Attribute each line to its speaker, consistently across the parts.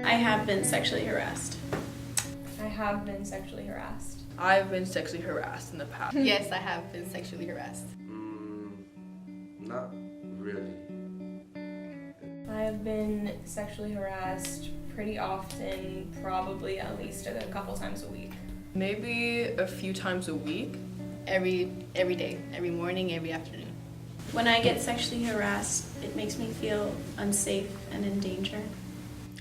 Speaker 1: I have been sexually harassed.
Speaker 2: I have been sexually harassed.
Speaker 3: I've been sexually harassed in the past.
Speaker 4: Yes, I have been sexually harassed.
Speaker 5: Not really.
Speaker 2: I have been sexually harassed pretty often, probably at least a couple times a week.
Speaker 3: Maybe a few times a week.
Speaker 4: Every day, every morning, every afternoon.
Speaker 1: When I get sexually harassed, it makes me feel unsafe and in danger.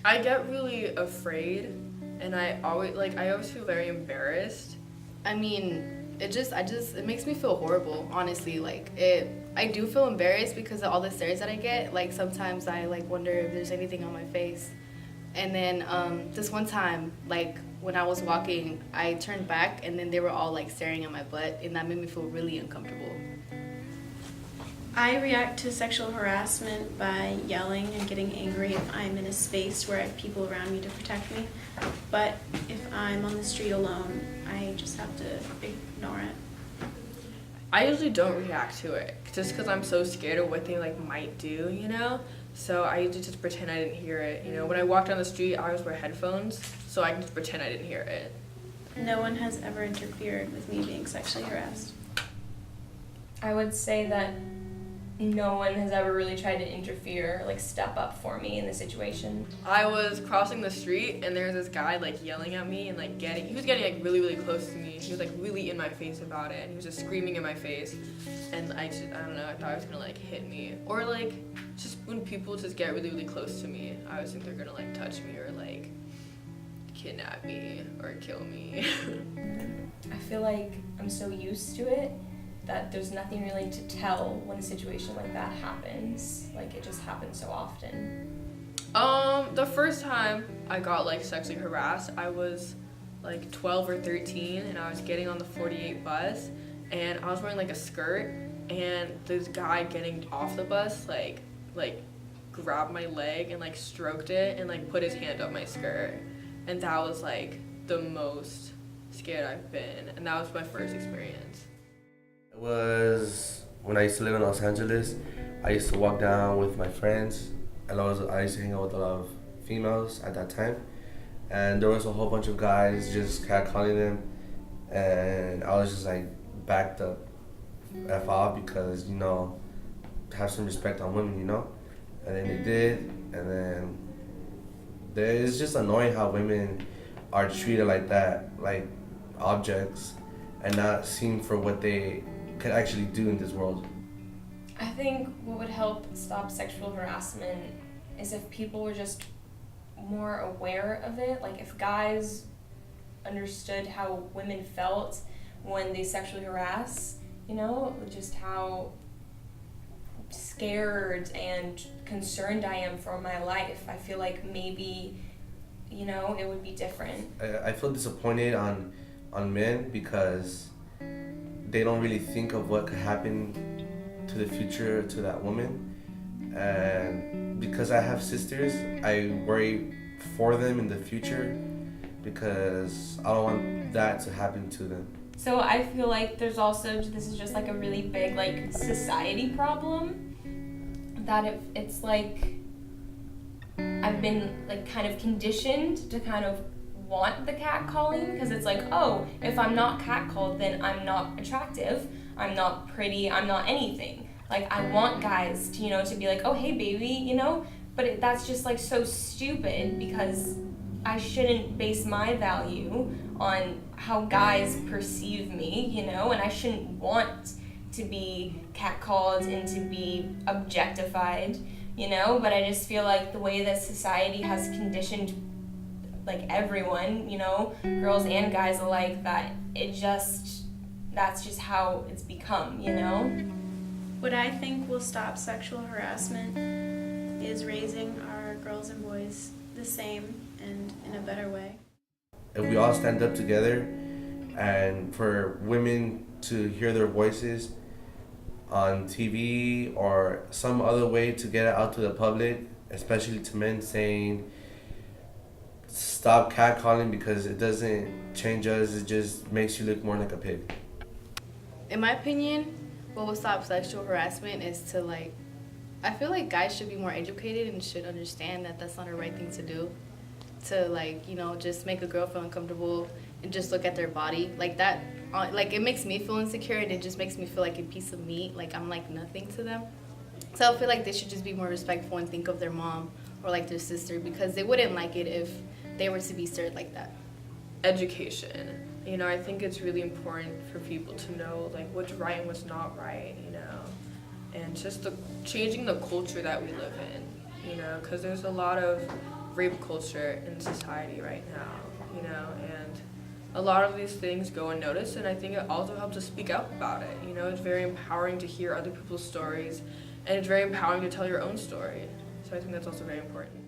Speaker 3: I get really afraid, and I always feel very embarrassed.
Speaker 4: I mean, it makes me feel horrible, honestly. I do feel embarrassed because of all the stares that I get. Like, sometimes I, wonder if there's anything on my face. And then, this one time, when I was walking, I turned back, and then they were all, staring at my butt, and that made me feel really uncomfortable.
Speaker 1: I react to sexual harassment by yelling and getting angry if I'm in a space where I have people around me to protect me. But if I'm on the street alone, I just have to ignore it.
Speaker 3: I usually don't react to it just because I'm so scared of what they might do, So I usually just pretend I didn't hear it. When I walk down the street, I always wear headphones, so I can just pretend I didn't hear it.
Speaker 1: No one has ever interfered with me being sexually harassed.
Speaker 2: I would say that no one has ever really tried to interfere, step up for me in the situation.
Speaker 3: I was crossing the street, and there was this guy yelling at me and he was getting really, really close to me. He was really in my face about it, and he was just screaming in my face. And I don't know, I thought he was gonna hit me. Or just when people just get really, really close to me, I always think they're gonna touch me or kidnap me or kill me.
Speaker 2: I feel like I'm so used to it that there's nothing really to tell when a situation like that happens. It just happens so often.
Speaker 3: The first time I got sexually harassed, I was 12 or 13, and I was getting on the 48 bus, and I was wearing a skirt, and this guy getting off the bus grabbed my leg and stroked it and put his hand up my skirt, and that was the most scared I've been, and that was my first experience.
Speaker 5: It was when I used to live in Los Angeles. I used to walk down with my friends, and I used to hang out with a lot of females at that time. And there was a whole bunch of guys just catcalling them, and I was just backed up F off because, have some respect on women, And then they did, and then it's just annoying how women are treated like that, like objects, and not seen for what they could actually do in this world.
Speaker 2: I think what would help stop sexual harassment is if people were just more aware of it. If guys understood how women felt when they sexually harass, just how scared and concerned I am for my life. I feel like maybe, it would be different.
Speaker 5: I feel disappointed on men because they don't really think of what could happen to the future to that woman. And because I have sisters, I worry for them in the future because I don't want that to happen to them.
Speaker 2: So I feel like there's also, this is just a really big society problem, that it's I've been kind of conditioned to kind of want the catcalling, because it's oh, if I'm not catcalled, then I'm not attractive, I'm not pretty, I'm not anything. I want guys to, to be oh, hey baby, but that's just so stupid, because I shouldn't base my value on how guys perceive me, and I shouldn't want to be catcalled and to be objectified, but I just feel the way that society has conditioned everyone, girls and guys alike, that's just how it's become,
Speaker 1: What I think will stop sexual harassment is raising our girls and boys the same and in a better way.
Speaker 5: If we all stand up together and for women to hear their voices on TV or some other way to get it out to the public, especially to men, saying stop catcalling because it doesn't change us, it just makes you look more like a pig.
Speaker 4: In my opinion, what will stop sexual harassment is to I feel like guys should be more educated and should understand that that's not a right thing to do. to like, you know, just make a girl feel uncomfortable and just look at their body like that. Like it makes me feel insecure, and it just makes me feel like a piece of meat, like I'm like nothing to them. So I feel like they should just be more respectful and think of their mom or like their sister, because they wouldn't like it if they were to be served like that.
Speaker 3: Education. You know, I think it's really important for people to know like what's right and what's not right, you know, and just changing the culture that we live in, you know, because there's a lot of rape culture in society right now, you know, and a lot of these things go unnoticed, and I think it also helps us speak up about it. You know, it's very empowering to hear other people's stories, and it's very empowering to tell your own story. So I think that's also very important.